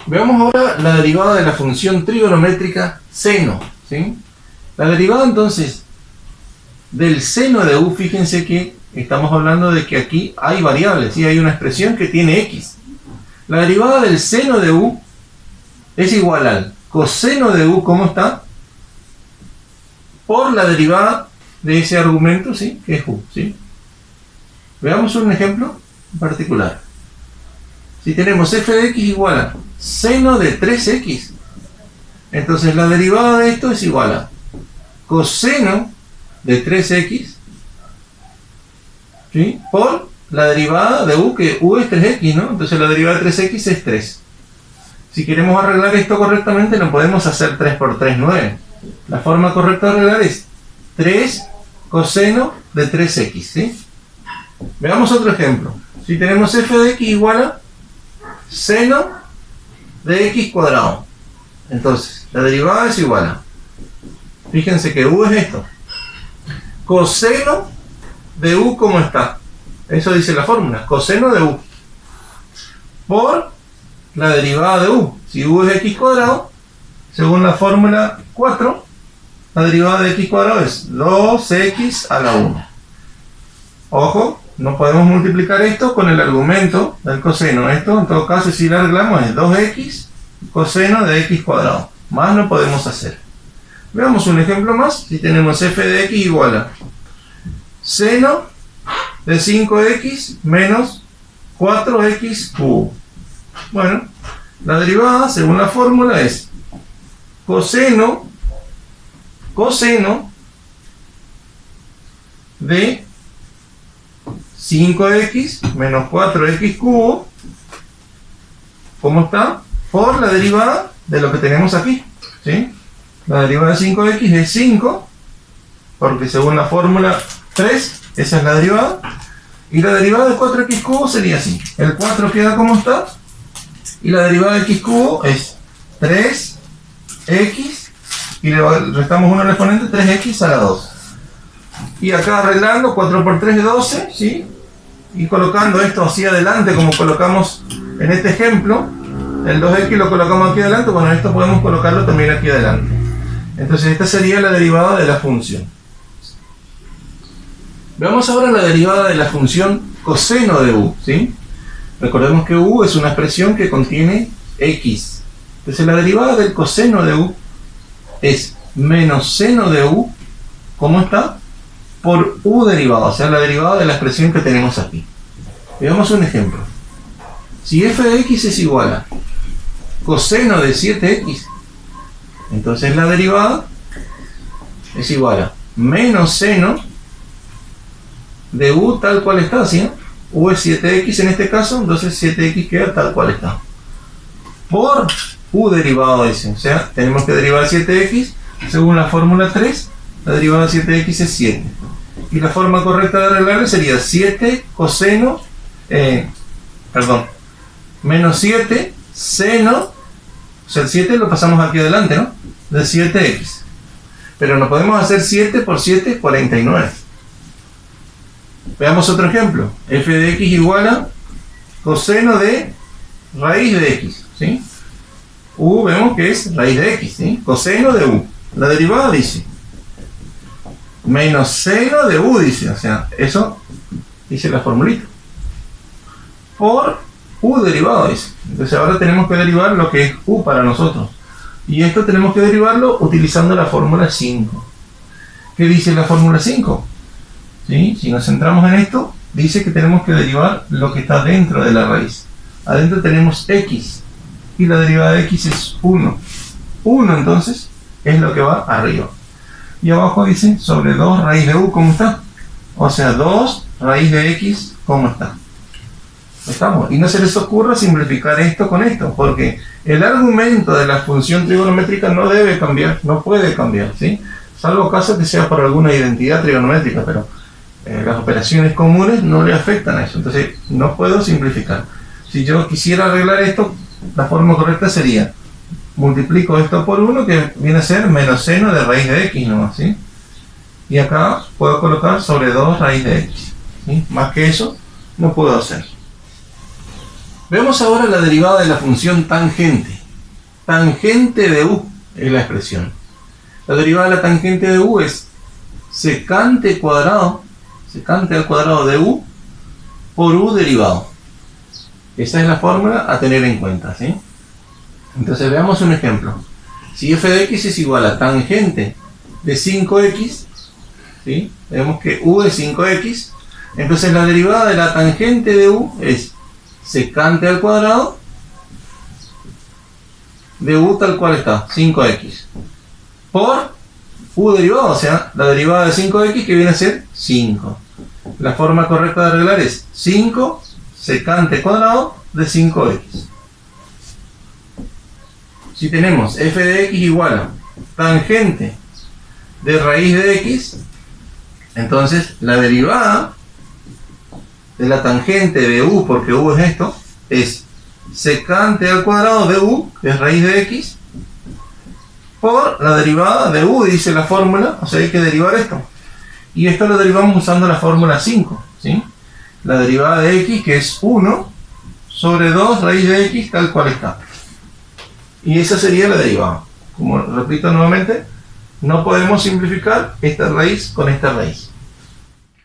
Veamos ahora la derivada de la función trigonométrica seno, ¿sí? La derivada entonces del seno de u, fíjense que estamos hablando de que aquí hay variables, ¿sí? Hay una expresión que tiene x. La derivada del seno de u es igual al coseno de u, ¿cómo está? Por la derivada de ese argumento, ¿sí? Que es u, ¿sí? Veamos un ejemplo en particular. Si tenemos f de x igual a seno de 3x, entonces la derivada de esto es igual a coseno de 3x, ¿sí? Por la derivada de u, que u es 3x, ¿no? Entonces la derivada de 3x es 3. Si queremos arreglar esto correctamente, no podemos hacer 3 por 3, 9. La forma correcta de arreglar es 3 coseno de 3x, ¿sí? Veamos otro ejemplo. Si tenemos f de x igual a seno de x cuadrado, entonces la derivada es igual a, fíjense que u es esto, coseno de u, ¿cómo está? Eso dice la fórmula, coseno de u por la derivada de u. Si u es x cuadrado, según la fórmula 4, la derivada de x cuadrado es 2x a la 1. Ojo, no podemos multiplicar esto con el argumento del coseno. Esto, en todo caso, si lo arreglamos, es 2x coseno de x cuadrado. Más no podemos hacer. Veamos un ejemplo más. Si tenemos f de x igual a seno de 5x menos 4x cubo. Bueno, la derivada, según la fórmula, es coseno de 5x menos 4x cubo, ¿cómo está? Por la derivada de lo que tenemos aquí, ¿sí? La derivada de 5x es 5, porque según la fórmula 3, esa es la derivada. Y la derivada de 4x cubo sería así. El 4 queda como está, y la derivada de x cubo es 3x, y le restamos 1 al exponente, 3x a la 2. Y acá arreglando, 4 por 3 es 12, ¿sí? Y colocando esto hacia adelante, como colocamos en este ejemplo, el 2x lo colocamos aquí adelante, bueno, esto podemos colocarlo también aquí adelante. Entonces esta sería la derivada de la función. Veamos ahora la derivada de la función coseno de u, ¿sí? Recordemos que u es una expresión que contiene x. Entonces la derivada del coseno de u es menos seno de u, ¿cómo está? Por u derivada, o sea, la derivada de la expresión que tenemos aquí. Veamos un ejemplo. Si f de x es igual a coseno de 7x, entonces la derivada es igual a menos seno de u tal cual está, ¿sí? U es 7x en este caso, entonces 7x queda tal cual está. Por u derivado de ese, o sea, tenemos que derivar 7x, según la fórmula 3, la derivada de 7x es 7. Y la forma correcta de arreglarlo sería 7 coseno, menos 7 seno, o sea, el 7 lo pasamos aquí adelante, ¿no? De 7x. Pero no podemos hacer 7 por 7, 49. Veamos otro ejemplo. F de x igual a coseno de raíz de x, ¿sí? U vemos que es raíz de x, ¿sí? Coseno de u. La derivada dice menos seno de u, dice, o sea, eso dice la formulita. Por u derivado, dice. Entonces ahora tenemos que derivar lo que es u para nosotros. Y esto tenemos que derivarlo utilizando la fórmula 5. ¿Qué dice la fórmula 5? ¿Sí? Si nos centramos en esto, dice que tenemos que derivar lo que está dentro de la raíz. Adentro tenemos x, y la derivada de x es 1. 1 entonces es lo que va arriba. Y abajo dice sobre 2 raíz de u, ¿cómo está? O sea, 2 raíz de x, ¿cómo está? ¿Estamos? Y no se les ocurra simplificar esto con esto, porque el argumento de la función trigonométrica no debe cambiar, no puede cambiar, ¿sí? Salvo caso que sea por alguna identidad trigonométrica, pero las operaciones comunes no le afectan a eso. Entonces no puedo simplificar. Si yo quisiera arreglar esto, la forma correcta sería multiplico esto por 1, que viene a ser menos seno de raíz de x nomás, ¿sí? Y acá puedo colocar sobre 2 raíz de x, ¿sí? Más que eso no puedo hacer. Veamos ahora la derivada de la función tangente. tangente de u es la expresión. La derivada de la tangente de u es secante al cuadrado de u por u derivado. Esa es la fórmula a tener en cuenta, ¿sí? Entonces veamos un ejemplo. Si f de x es igual a tangente de 5x, ¿sí? Vemos que u es 5x, entonces la derivada de la tangente de u es secante al cuadrado de u tal cual está, 5x, por u derivado, o sea, la derivada de 5x que viene a ser 5. La forma correcta de arreglar es 5 secante cuadrado de 5x. Si tenemos f de x igual a tangente de raíz de x, entonces la derivada de la tangente de u, porque u es esto, es secante al cuadrado de u, que es raíz de x, por la derivada de u, dice la fórmula, o sea, hay que derivar esto. Y esto lo derivamos usando la fórmula 5, ¿sí? La derivada de x, que es 1 sobre 2 raíz de x, tal cual está. Y esa sería la derivada. Como repito nuevamente, no podemos simplificar esta raíz con esta raíz.